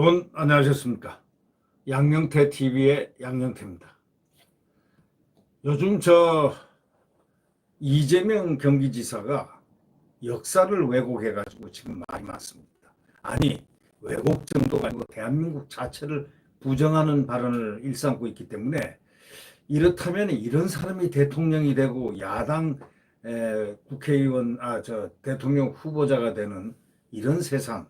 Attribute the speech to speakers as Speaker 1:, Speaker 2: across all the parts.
Speaker 1: 여러분 안녕하셨습니까? 양영태 TV의 양영태입니다. 요즘 이재명 경기지사가 역사를 왜곡해가지고 지금 말이 많습니다. 아니, 왜곡 정도가 아니고 대한민국 자체를 부정하는 발언을 일삼고 있기 때문에, 이렇다면 이런 사람이 대통령이 되고 야당 국회의원 대통령 후보자가 되는 이런 세상,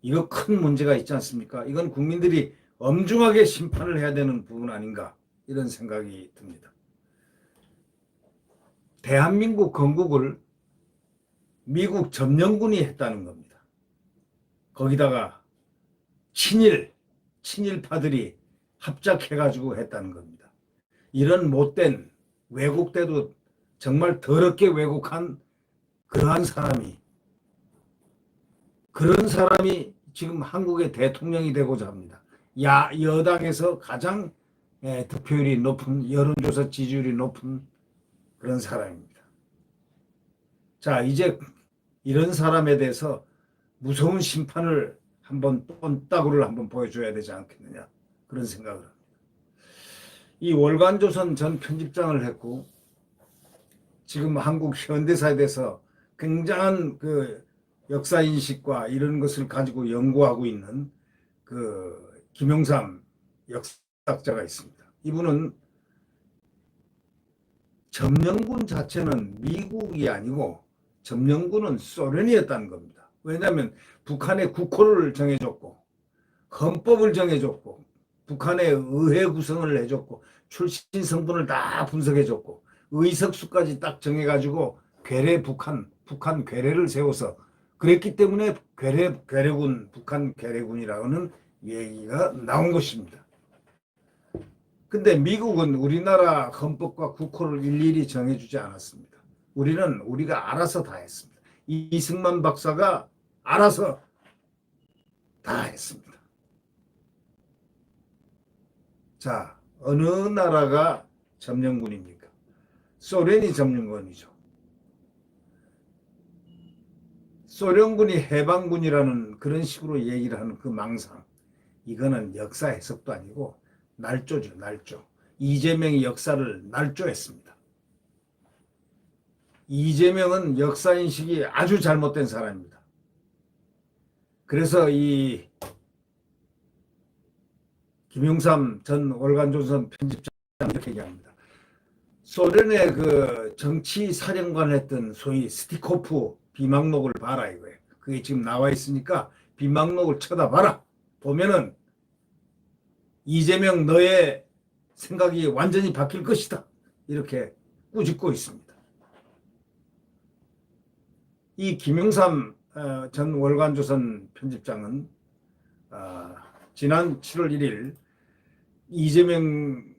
Speaker 1: 이거 큰 문제가 있지 않습니까? 이건 국민들이 엄중하게 심판을 해야 되는 부분 아닌가, 이런 생각이 듭니다. 대한민국 건국을 미국 점령군이 했다는 겁니다. 거기다가 친일파들이 합작해가지고 했다는 겁니다. 이런 못된, 왜곡돼도 정말 더럽게 왜곡한 그런 사람이 지금 한국의 대통령이 되고자 합니다. 여당에서 가장 득표율이 높은, 여론조사 지지율이 높은 그런 사람입니다. 자, 이제 이런 사람에 대해서 무서운 심판을 한번, 뻔따구를 한번 보여줘야 되지 않겠느냐, 그런 생각을 합니다. 이 월간조선 전 편집장을 했고, 지금 한국 현대사에 대해서 굉장한 역사인식과 이런 것을 가지고 연구하고 있는 김영삼 역사학자가 있습니다. 이분은 점령군 자체는 미국이 아니고 점령군은 소련이었다는 겁니다. 왜냐하면 북한의 국호를 정해줬고, 헌법을 정해줬고, 북한의 의회 구성을 해줬고, 출신 성분을 다 분석해줬고, 의석수까지 딱 정해가지고 북한 괴뢰를 세워서 그랬기 때문에 괴뢰군, 북한 괴뢰군이라는 얘기가 나온 것입니다. 근데 미국은 우리나라 헌법과 국호를 일일이 정해주지 않았습니다. 우리가 알아서 다 했습니다. 이승만 박사가 알아서 다 했습니다. 자, 어느 나라가 점령군입니까? 소련이 점령군이죠. 소련군이 해방군이라는 그런 식으로 얘기를 하는 그 망상, 이거는 역사 해석도 아니고 날조죠, 날조. 이재명이 역사를 날조했습니다. 이재명은 역사인식이 아주 잘못된 사람입니다. 그래서 이 김영삼 전 월간조선 편집장 이렇게 얘기합니다. 소련의 정치 사령관을 했던 소위 스티코프 비망록을 봐라 이거예요. 그게 지금 나와 있으니까 비망록을 쳐다봐라. 보면은 이재명 너의 생각이 완전히 바뀔 것이다, 이렇게 꾸짖고 있습니다. 이 김영삼 전 월간조선 편집장은 지난 7월 1일 이재명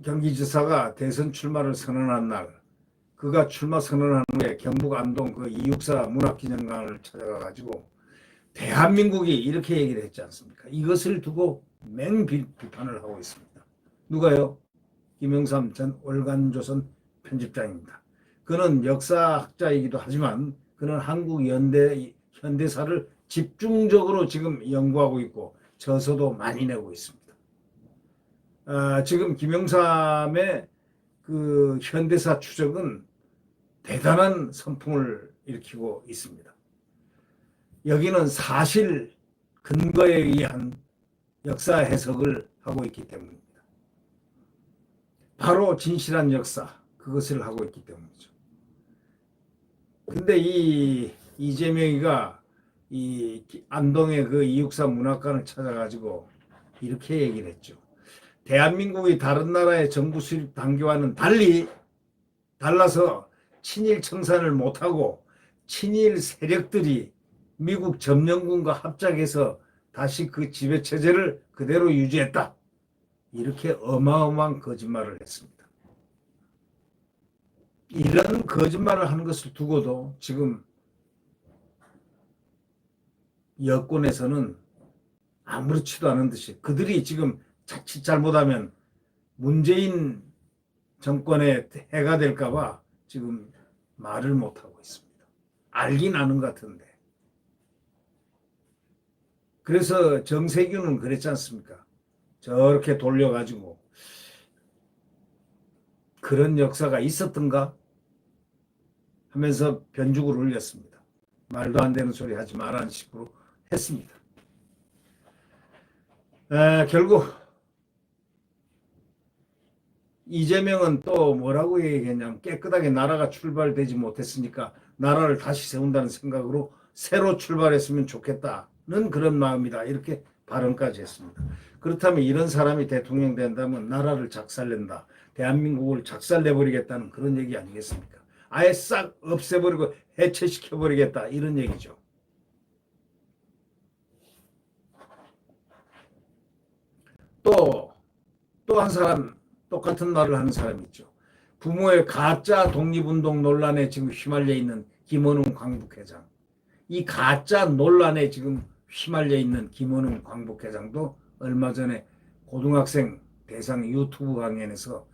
Speaker 1: 경기지사가 대선 출마를 선언한 날, 그가 출마 선언한 후에 경북 안동 이육사 문학기념관을 찾아가가지고 대한민국이 이렇게 얘기를 했지 않습니까? 이것을 두고 맹비판을 하고 있습니다. 누가요? 김영삼 전 월간조선 편집장입니다. 그는 역사학자이기도 하지만 그는 한국 현대사를 집중적으로 지금 연구하고 있고 저서도 많이 내고 있습니다. 지금 김영삼의 현대사 추적은 대단한 선풍을 일으키고 있습니다. 여기는 사실 근거에 의한 역사 해석을 하고 있기 때문입니다. 바로 진실한 역사, 그것을 하고 있기 때문이죠. 근데 이재명이가 이 안동의 이육사 문학관을 찾아가지고 이렇게 얘기를 했죠. 대한민국이 다른 나라의 정부 수립 단계와는 달라서 친일 청산을 못하고 친일 세력들이 미국 점령군과 합작해서 다시 그 지배체제를 그대로 유지했다, 이렇게 어마어마한 거짓말을 했습니다. 이런 거짓말을 하는 것을 두고도 지금 여권에서는 아무렇지도 않은 듯이, 그들이 지금 자칫 잘못하면 문재인 정권에 해가 될까봐 지금 말을 못하고 있습니다. 알긴 아는 것 같은데. 그래서 정세균은 그랬지 않습니까? 저렇게 돌려가지고 그런 역사가 있었던가 하면서 변죽을 울렸습니다. 말도 안 되는 소리 하지 말라는 식으로 했습니다. 결국 이재명은 또 뭐라고 얘기했냐면 깨끗하게 나라가 출발되지 못했으니까 나라를 다시 세운다는 생각으로 새로 출발했으면 좋겠다는 그런 마음이다. 이렇게 발언까지 했습니다. 그렇다면 이런 사람이 대통령 된다면 나라를 작살낸다. 대한민국을 작살내버리겠다는 그런 얘기 아니겠습니까? 아예 싹 없애버리고 해체시켜버리겠다. 이런 얘기죠. 또 한 사람 똑같은 말을 하는 사람이 있죠. 부모의 가짜 독립운동 논란에 지금 휘말려 있는 김원웅 광북회장. 이 가짜 논란에 지금 휘말려 있는 김원웅 광북회장도 얼마 전에 고등학생 대상 유튜브 강연에서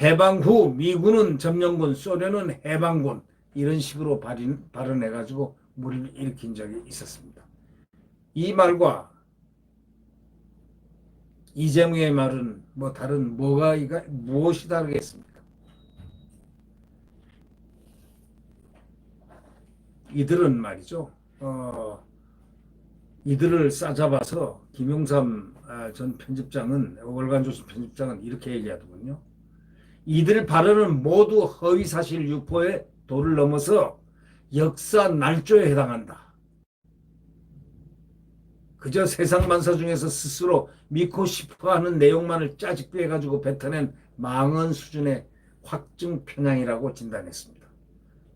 Speaker 1: 해방 후 미군은 점령군, 소련은 해방군 이런 식으로 발언해가지고 물을 일으킨 적이 있었습니다. 이 말과 이재명의 말은 뭐 다른 무엇이 다르겠습니까? 이들은 말이죠. 이들을 싸잡아서 김용삼 전 편집장은 월간조선 편집장은 이렇게 얘기하더군요. 이들 발언은 모두 허위사실 유포의 도를 넘어서 역사 날조에 해당한다. 그저 세상만사 중에서 스스로 믿고 싶어하는 내용만을 짜집기해가지고 뱉어낸 망언 수준의 확증 편향이라고 진단했습니다.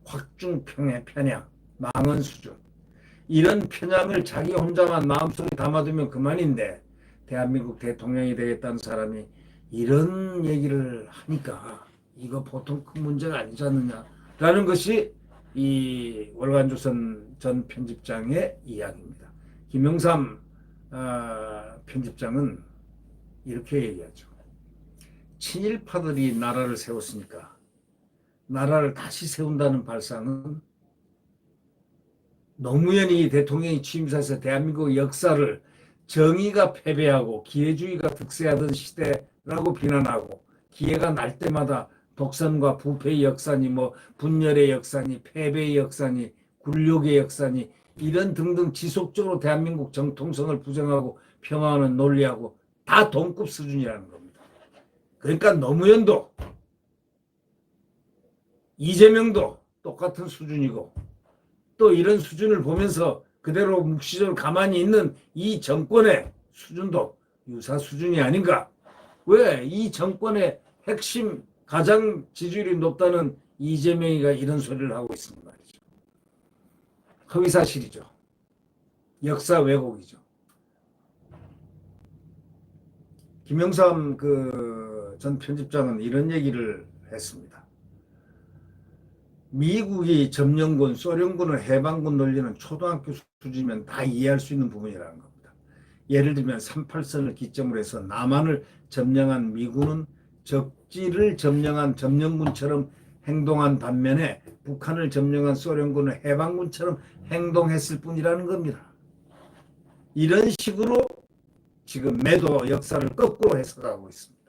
Speaker 1: 확증 편향, 망언 수준. 이런 편향을 자기 혼자만 마음속에 담아두면 그만인데 대한민국 대통령이 되겠다는 사람이 이런 얘기를 하니까 이거 보통 큰 문제가 아니지 않느냐라는 것이 이 월간조선 전 편집장의 이야기입니다. 김영삼 편집장은 이렇게 얘기하죠. 친일파들이 나라를 세웠으니까 나라를 다시 세운다는 발상은 노무현이 대통령이 취임사에서 대한민국 역사를 정의가 패배하고 기회주의가 득세하던 시대라고 비난하고 기회가 날 때마다 독선과 부패의 역사니 뭐 분열의 역사니 패배의 역사니 굴욕의 역사니 이런 등등 지속적으로 대한민국 정통성을 부정하고 폄하하는 논리하고 다 동급 수준이라는 겁니다. 그러니까 노무현도 이재명도 똑같은 수준이고 또 이런 수준을 보면서 그대로 묵시적으로 가만히 있는 이 정권의 수준도 유사 수준이 아닌가. 왜 이 정권의 핵심 가장 지지율이 높다는 이재명이가 이런 소리를 하고 있습니다. 허위사실이죠. 역사 왜곡이죠. 김영삼 전 편집장은 이런 얘기를 했습니다. 미국이 점령군, 소련군을 해방군 논리는 초등학교 수준이면 다 이해할 수 있는 부분이라는 겁니다. 예를 들면 38선을 기점으로 해서 남한을 점령한 미군은 적지를 점령한 점령군처럼 행동한 반면에 북한을 점령한 소련군은 해방군처럼 행동했을 뿐이라는 겁니다. 이런 식으로 지금 매도 역사를 거꾸로 해석하고 있습니다.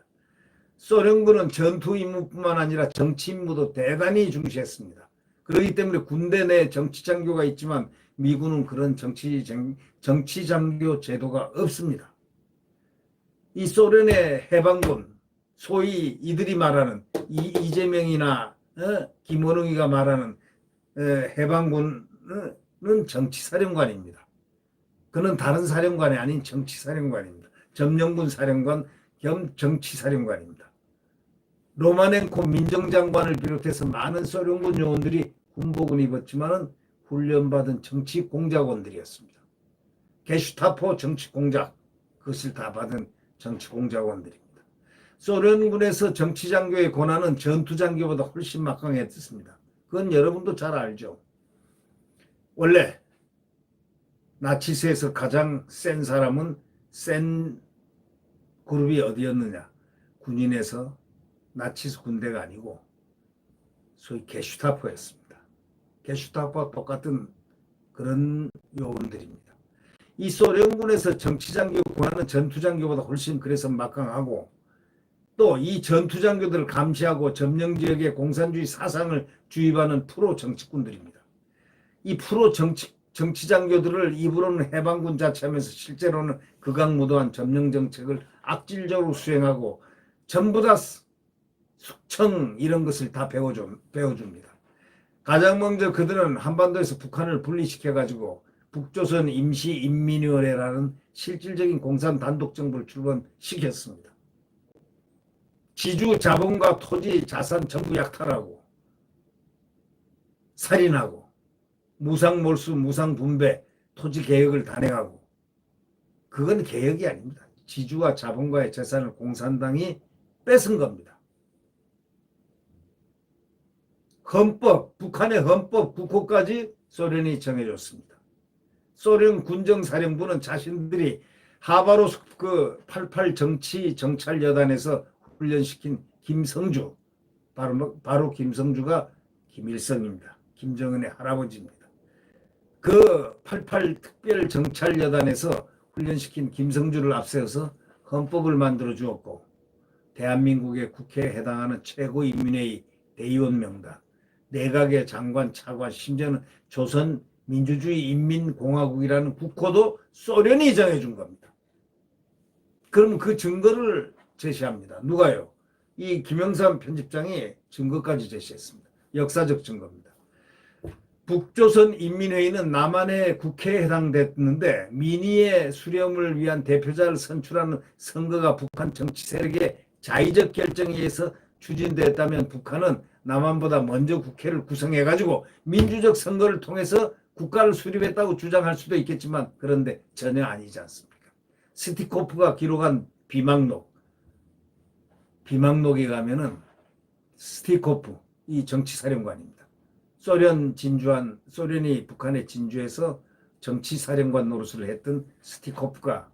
Speaker 1: 소련군은 전투 임무뿐만 아니라 정치 임무도 대단히 중시했습니다. 그렇기 때문에 군대 내 정치 장교가 있지만 미군은 그런 정치 장교 제도가 없습니다. 이 소련의 해방군, 소위 이들이 말하는 이재명이나 김원웅이가 말하는 해방군은 정치사령관입니다. 그는 다른 사령관이 아닌 정치사령관입니다. 점령군 사령관 겸 정치사령관입니다. 로마넨코 민정장관을 비롯해서 많은 소련군 요원들이 군복을 입었지만 훈련받은 정치공작원들이었습니다. 게슈타포 정치공작, 그것을 다 받은 정치공작원들입니다. 소련군에서 정치장교의 권한은 전투장교보다 훨씬 막강했습니다. 그건 여러분도 잘 알죠. 원래 나치스에서 가장 센 사람은 센 그룹이 어디였느냐. 군인에서 나치스 군대가 아니고 소위 게슈타포였습니다. 게슈타포와 똑같은 그런 요원들입니다. 이 소련군에서 정치장교 구하는 전투장교보다 훨씬 그래서 막강하고 또 이 전투장교들을 감시하고 점령지역에 공산주의 사상을 주입하는 프로 정치꾼들입니다. 이 프로 정치장교들을 입으로는 해방군 자처하면서 실제로는 극악무도한 점령 정책을 악질적으로 수행하고 전부 다 숙청 이런 것을 다 배워줍니다. 가장 먼저 그들은 한반도에서 북한을 분리시켜가지고 북조선 임시인민위원회라는 실질적인 공산 단독정부를 출범시켰습니다. 지주 자본과 토지 자산 전부 약탈하고 살인하고 무상몰수 무상분배 토지 개혁을 단행하고 그건 개혁이 아닙니다. 지주와 자본과의 재산을 공산당이 뺏은 겁니다. 헌법, 북한의 헌법 국호까지 소련이 정해줬습니다. 소련 군정사령부는 자신들이 하바로스크 그 88 정치 정찰 여단에서 훈련시킨 김성주, 바로 김성주가 김일성입니다. 김정은의 할아버지입니다. 그 88 특별 정찰 여단에서 훈련시킨 김성주를 앞세워서 헌법을 만들어 주었고 대한민국의 국회에 해당하는 최고인민회의 대의원 명단, 내각의 장관, 차관, 심지어는 조선민주주의인민공화국이라는 국호도 소련이 정해준 겁니다. 그럼 그 증거를 제시합니다. 누가요? 이 김영삼 편집장이 증거까지 제시했습니다. 역사적 증거입니다. 북조선인민회의는 남한의 국회에 해당됐는데 민의의 수렴을 위한 대표자를 선출하는 선거가 북한 정치 세력의 자의적 결정에 의해서 추진됐다면 북한은 남한보다 먼저 국회를 구성해가지고 민주적 선거를 통해서 국가를 수립했다고 주장할 수도 있겠지만 그런데 전혀 아니지 않습니까? 스티코프가 기록한 비망록에 가면은 스티코프 이 정치사령관입니다. 소련이 북한에 진주해서 정치사령관 노릇을 했던 스티코프가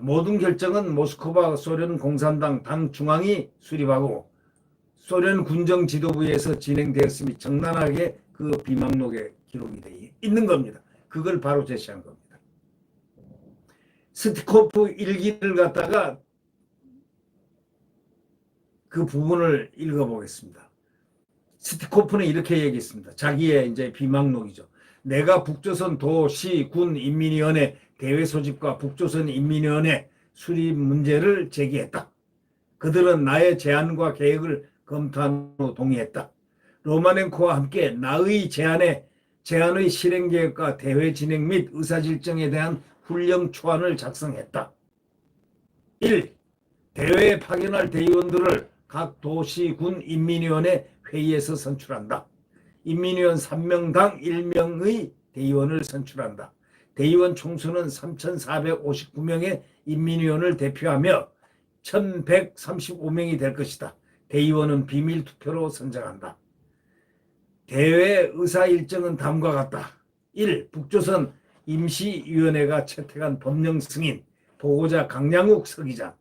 Speaker 1: 모든 결정은 모스크바 소련 공산당 당 중앙이 수립하고 소련 군정 지도부에서 진행되었음이 적나라하게 그 비망록에 기록이 되어 있는 겁니다. 그걸 바로 제시한 겁니다. 스티코프 일기를 갖다가 그 부분을 읽어보겠습니다. 스티코프는 이렇게 얘기했습니다. 자기의 이제 비망록이죠. 내가 북조선 도시 군 인민위원회 대회 소집과 북조선 인민위원회 수립 문제를 제기했다. 그들은 나의 제안과 계획을 검토한 후 동의했다. 로마넨코와 함께 나의 제안의 실행 계획과 대회 진행 및 의사실정에 대한 훈령 초안을 작성했다. 1. 대회에 파견할 대의원들을 각 도시군 인민위원회 회의에서 선출한다. 인민위원 3명당 1명의 대의원을 선출한다. 대의원 총수는 3,459명의 인민위원을 대표하며 1,135명이 될 것이다. 대의원은 비밀투표로 선정한다. 대회 의사 일정은 다음과 같다. 1. 북조선 임시위원회가 채택한 법령 승인, 보고자 강양욱 서기장.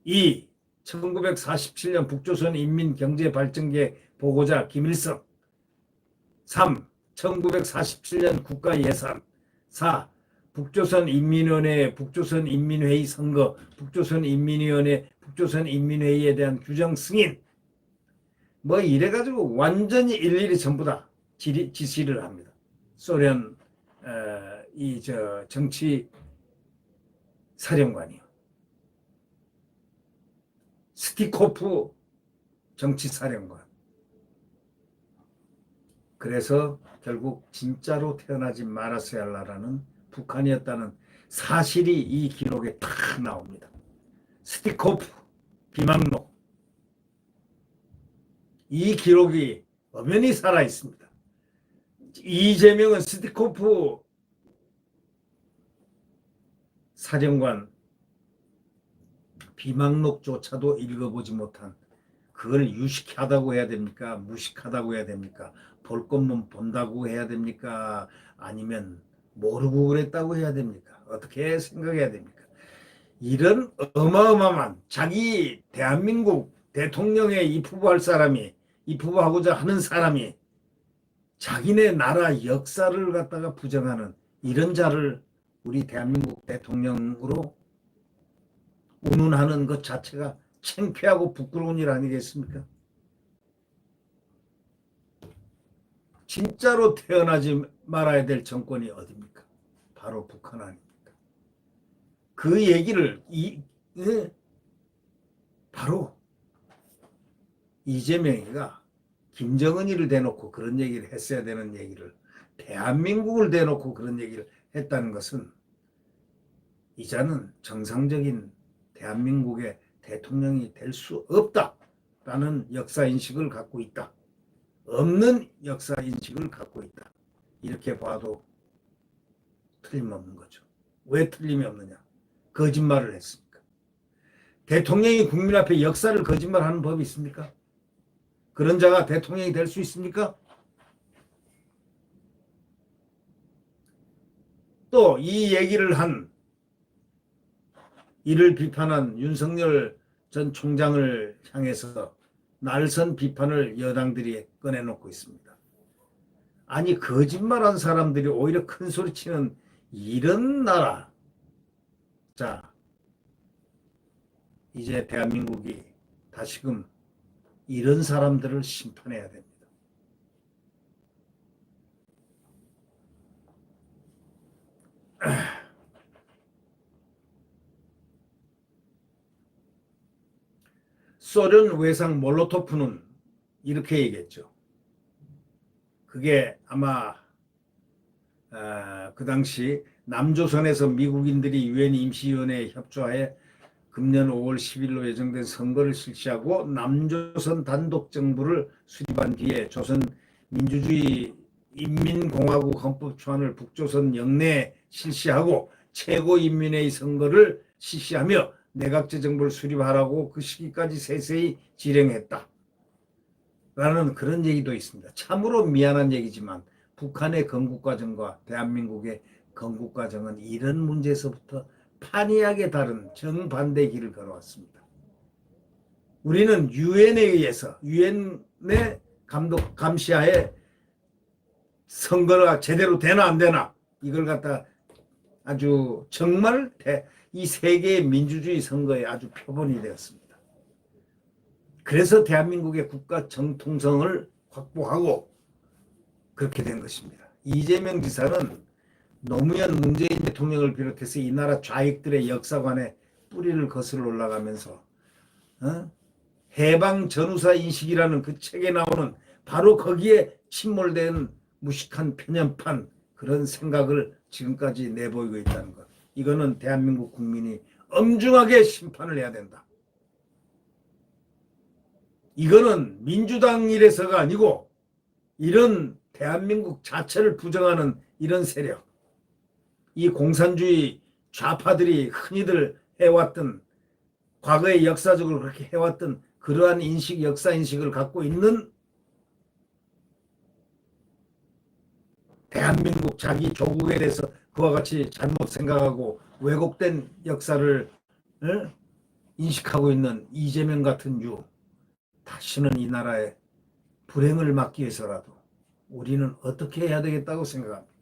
Speaker 1: 2. 1947년 북조선 인민경제발전계획 보고자 김일성. 3. 1947년 국가예산. 4. 북조선 인민위원회, 북조선 인민회의 선거, 북조선 인민위원회, 북조선 인민회의에 대한 규정 승인. 뭐 이래가지고 완전히 일일이 전부 다 지시를 합니다. 소련 정치 사령관이요. 스티코프 정치사령관. 그래서 결국 진짜로 태어나지 말았어야 할라라는 북한이었다는 사실이 이 기록에 딱 나옵니다. 스티코프 비망록. 이 기록이 엄연히 살아있습니다. 이재명은 스티코프 사령관 비망록조차도 읽어보지 못한, 그걸 유식하다고 해야 됩니까? 무식하다고 해야 됩니까? 볼 것만 본다고 해야 됩니까? 아니면 모르고 그랬다고 해야 됩니까? 어떻게 생각해야 됩니까? 이런 어마어마한 자기 대한민국 대통령에 입후보할 사람이, 입후보하고자 하는 사람이 자기네 나라 역사를 갖다가 부정하는 이런 자를 우리 대한민국 대통령으로 운운하는 것 자체가 창피하고 부끄러운 일 아니겠습니까? 진짜로 태어나지 말아야 될 정권이 어디입니까? 바로 북한 아닙니까? 그 얘기를 바로 이재명이가 김정은이를 대놓고 그런 얘기를 했어야 되는 얘기를 대한민국을 대놓고 그런 얘기를 했다는 것은 이자는 정상적인 대한민국의 대통령이 될 수 없다라는 역사인식을 갖고 있다. 없는 역사인식을 갖고 있다. 이렇게 봐도 틀림없는 거죠. 왜 틀림이 없느냐? 거짓말을 했으니까. 대통령이 국민 앞에 역사를 거짓말하는 법이 있습니까? 그런 자가 대통령이 될 수 있습니까? 또 이 얘기를 한 이를 비판한 윤석열 전 총장을 향해서 날선 비판을 여당들이 꺼내놓고 있습니다. 아니 거짓말한 사람들이 오히려 큰 소리치는 이런 나라. 자, 이제 대한민국이 다시금 이런 사람들을 심판해야 됩니다. 소련 외상 몰로토프는 이렇게 얘기했죠. 그게 아마 그 당시 남조선에서 미국인들이 유엔 임시위원회에 협조하에 금년 5월 10일로 예정된 선거를 실시하고 남조선 단독정부를 수립한 뒤에 조선민주주의 인민공화국 헌법초안을 북조선 영내에 실시하고 최고인민회의 선거를 실시하며 내각제정부를 수립하라고 그 시기까지 세세히 지령했다. 라는 그런 얘기도 있습니다. 참으로 미안한 얘기지만 북한의 건국과정과 대한민국의 건국과정은 이런 문제에서부터 판이하게 다른 정반대 길을 걸어왔습니다. 우리는 유엔에 의해서 유엔의 감시하에 선거가 제대로 되나 안 되나 이걸 갖다 아주 정말 이 세계의 민주주의 선거에 아주 표본이 되었습니다. 그래서 대한민국의 국가 정통성을 확보하고 그렇게 된 것입니다. 이재명 지사는 노무현 문재인 대통령을 비롯해서 이 나라 좌익들의 역사관에 뿌리를 거슬러 올라가면서 해방 전후사 인식이라는 그 책에 나오는 바로 거기에 침몰된 무식한 편연판 그런 생각을 지금까지 내보이고 있다는 것. 이거는 대한민국 국민이 엄중하게 심판을 해야 된다. 이거는 민주당 일에서가 아니고 이런 대한민국 자체를 부정하는 이런 세력, 이 공산주의 좌파들이 흔히들 해왔던 과거에 역사적으로 그렇게 해왔던 그러한 인식, 역사인식을 갖고 있는 대한민국 자기 조국에 대해서 그와 같이 잘못 생각하고 왜곡된 역사를 인식하고 있는 이재명 같은 유, 다시는 이 나라의 불행을 막기 위해서라도 우리는 어떻게 해야 되겠다고 생각합니다.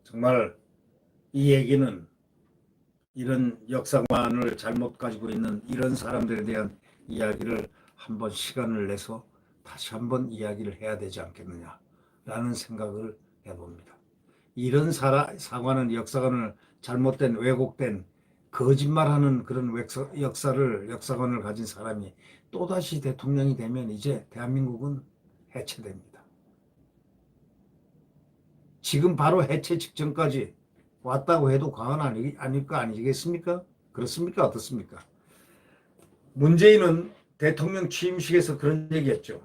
Speaker 1: 정말 이 얘기는 이런 역사관을 잘못 가지고 있는 이런 사람들에 대한 이야기를 한번 시간을 내서 다시 한번 이야기를 해야 되지 않겠느냐라는 생각을 해봅니다. 이런 사관은 역사관을 잘못된 왜곡된 거짓말하는 그런 역사관을 가진 사람이 또다시 대통령이 되면 이제 대한민국은 해체됩니다. 지금 바로 해체 직전까지 왔다고 해도 과언 아닐 거 아니겠습니까? 그렇습니까? 어떻습니까? 문재인은 대통령 취임식에서 그런 얘기했죠.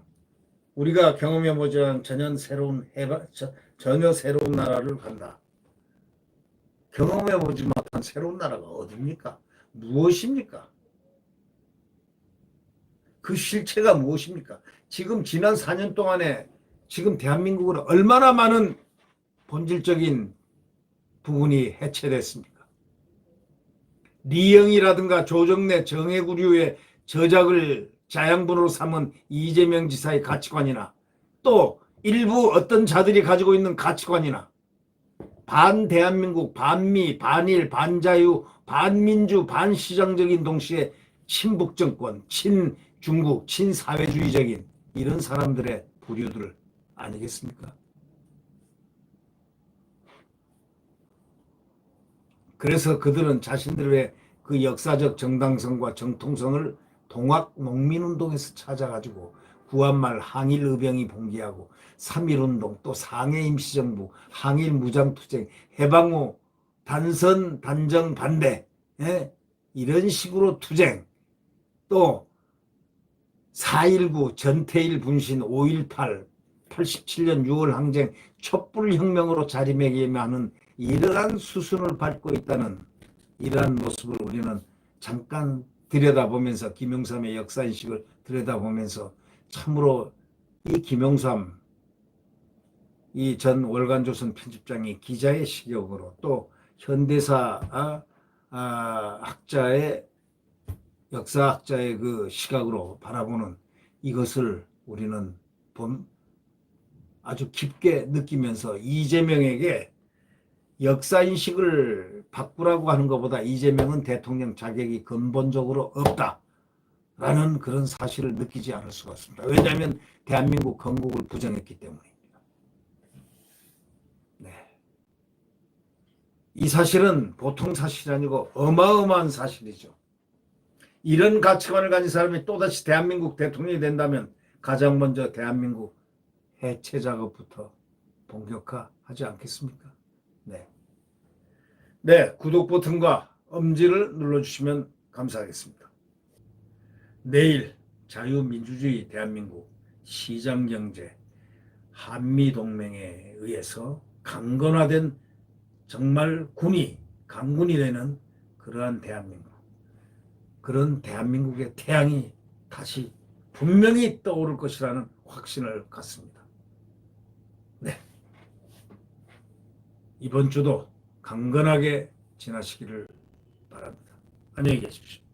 Speaker 1: 우리가 경험해보지 않은 전혀 새로운 나라를 간다. 경험해보지 못한 새로운 나라가 어디입니까? 무엇입니까? 그 실체가 무엇입니까? 지금 지난 4년 동안에 지금 대한민국은 얼마나 많은 본질적인 부분이 해체됐습니까? 리영이라든가 조정래, 정해구류의 저작을 자양분으로 삼은 이재명 지사의 가치관이나 또 일부 어떤 자들이 가지고 있는 가치관이나 반대한민국, 반미, 반일, 반자유, 반민주, 반시장적인 동시에 친북정권, 친중국, 친사회주의적인 이런 사람들의 부류들 아니겠습니까? 그래서 그들은 자신들의 그 역사적 정당성과 정통성을 동학 농민운동에서 찾아가지고 9.1말 항일의병이 봉기하고 3.1운동 또 상해 임시정부 항일 무장투쟁 해방 후 단선 단정 반대 예? 이런 식으로 투쟁 또 4.19 전태일 분신 5.18 87년 6월 항쟁 촛불혁명으로 자리매김하는 이러한 수순을 밟고 있다는 이러한 모습을 우리는 잠깐 들여다보면서 김영삼의 역사인식을 들여다보면서 참으로 이 김영삼 이 전 월간조선 편집장이 기자의 시각으로 또 현대사 학자의 역사학자의 그 시각으로 바라보는 이것을 우리는 아주 깊게 느끼면서 이재명에게 역사인식을 바꾸라고 하는 것보다 이재명은 대통령 자격이 근본적으로 없다라는 그런 사실을 느끼지 않을 수가 없습니다. 왜냐하면 대한민국 건국을 부정했기 때문입니다. 네. 이 사실은 보통 사실이 아니고 어마어마한 사실이죠. 이런 가치관을 가진 사람이 또다시 대한민국 대통령이 된다면 가장 먼저 대한민국 해체 작업부터 본격화하지 않겠습니까? 네. 네, 구독 버튼과 엄지를 눌러주시면 감사하겠습니다. 내일 자유민주주의 대한민국 시장경제 한미동맹에 의해서 강건화된 정말 강군이 되는 그러한 대한민국 그런 대한민국의 태양이 다시 분명히 떠오를 것이라는 확신을 갖습니다. 네, 이번 주도 강건하게 지나시기를 바랍니다. 안녕히 계십시오.